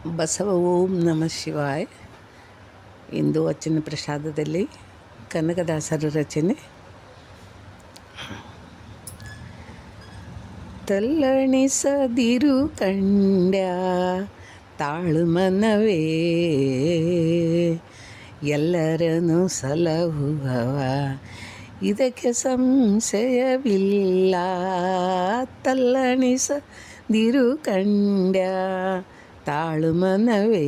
ಬಸವ ಓಂ ನಮಃ ಶಿವಾಯ. ಇಂದು ವಚನ ಪ್ರಸಾದದಲ್ಲಿ ಕನಕದಾಸರ ರಚನೆ. ತಲ್ಲಣಿಸದಿರು ಕಂಡ್ಯ ತಾಳು ಮನವೇ, ಎಲ್ಲರನ್ನು ಸಲಹುವವ ಇದಕ್ಕೆ ಸಂಶಯವಿಲ್ಲ. ತಲ್ಲಣಿಸದಿರು ಕಂಡ್ಯ ತಾಳು ಮನವೇ,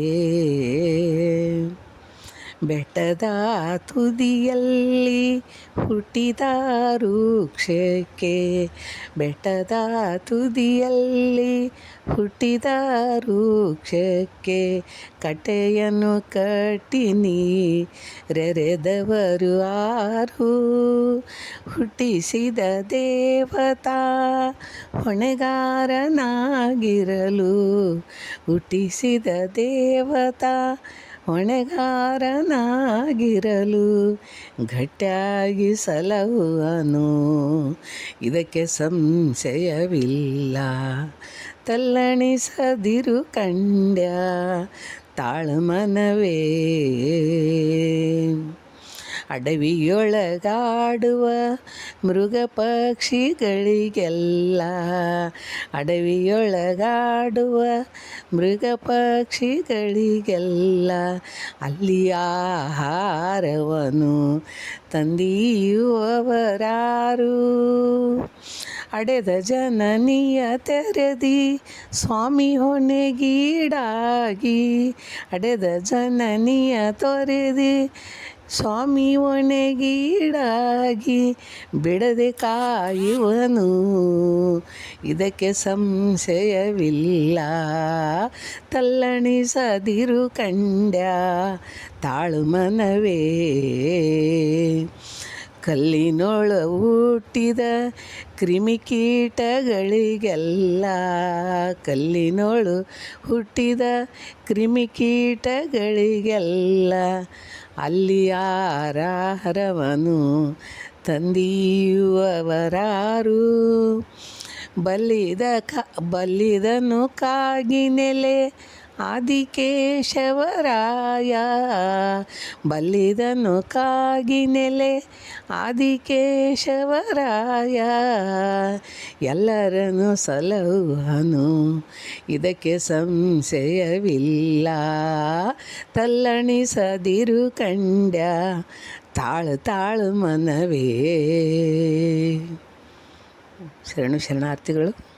ಬೆಟ್ಟದ ತುದಿಯಲ್ಲಿ ಹುಟ್ಟಿದ ವೃಕ್ಷಕ್ಕೆ, ಬೆಟ್ಟದ ತುದಿಯಲ್ಲಿ ಹುಟ್ಟಿದ ವೃಕ್ಷಕ್ಕೆ ಕಟ್ಟೆಯನ್ನು ಕಟ್ಟಿ ನೀರೆರೆದವರು ಆರು. ಹುಟ್ಟಿಸಿದ ದೇವತಾ ಹೊಣೆಗಾರನಾಗಿರಲು, ಹುಟ್ಟಿಸಿದ ದೇವತಾ ಹೊಣೆಗಾರನಾಗಿರಲು ಗಟ್ಟಿಯಾಗಿ ಸಲಹುವನು ಇದಕ್ಕೆ ಸಂಶಯವಿಲ್ಲ. ತಲ್ಲಣಿಸದಿರು ಕಂಡ್ಯ ತಾಳು ಮನವೇ, ಅಡವಿಯೊಳಗಾಡುವ ಮೃಗ ಪಕ್ಷಿಗಳಿಗೆಲ್ಲ, ಅಡವಿಯೊಳಗಾಡುವ ಮೃಗ ಪಕ್ಷಿಗಳಿಗೆಲ್ಲ ಅಲ್ಲಿ ಆಹಾರವನ್ನು ತಂದೀಯುವವರಾರು. ಅಡೆದ ಜನನಿಯ ತೆರೆದಿ ಸ್ವಾಮಿ ಹೊಣೆಗೀಡಾಗಿ, ಅಡೆದ ಜನನಿಯ ತೊರೆದಿ ಸ್ವಾಮಿ ಹೊಣೆಗೀಡಾಗಿ ಬಿಡದೆ ಕಾಯುವನು ಇದಕ್ಕೆ ಸಂಶಯವಿಲ್ಲ. ತಲ್ಲಣಿಸದಿರು ಕಂಡ್ಯ ತಾಳು ಮನವೇ, ಕಲ್ಲಿನೊಳ ಹುಟ್ಟಿದ ಕ್ರಿಮಿಕೀಟಗಳಿಗೆಲ್ಲ, ಕಲ್ಲಿನೊಳು ಹುಟ್ಟಿದ ಕ್ರಿಮಿಕೀಟಗಳಿಗೆಲ್ಲ ಅಲ್ಲಿ ಆಹಾರವನ್ನು ತಂದೀಯುವವರಾರು. ಬಲ್ಲಿದನು ಕಾಗಿನೆಲೆ ಆದಿಕೇಶವರಾಯ, ಬಲ್ಲಿದನು ಕಾಗಿನೆಲೆ ಆದಿಕೇಶವರಾಯ, ಎಲ್ಲರನ್ನು ಸಲಹುವನು ಇದಕ್ಕೆ ಸಂಶಯವಿಲ್ಲ. ತಲ್ಲಣಿಸದಿರು ಕಂಡ್ಯ ತಾಳು ತಾಳು ಮನವೇ. ಶರಣಾರ್ಥಿಗಳು.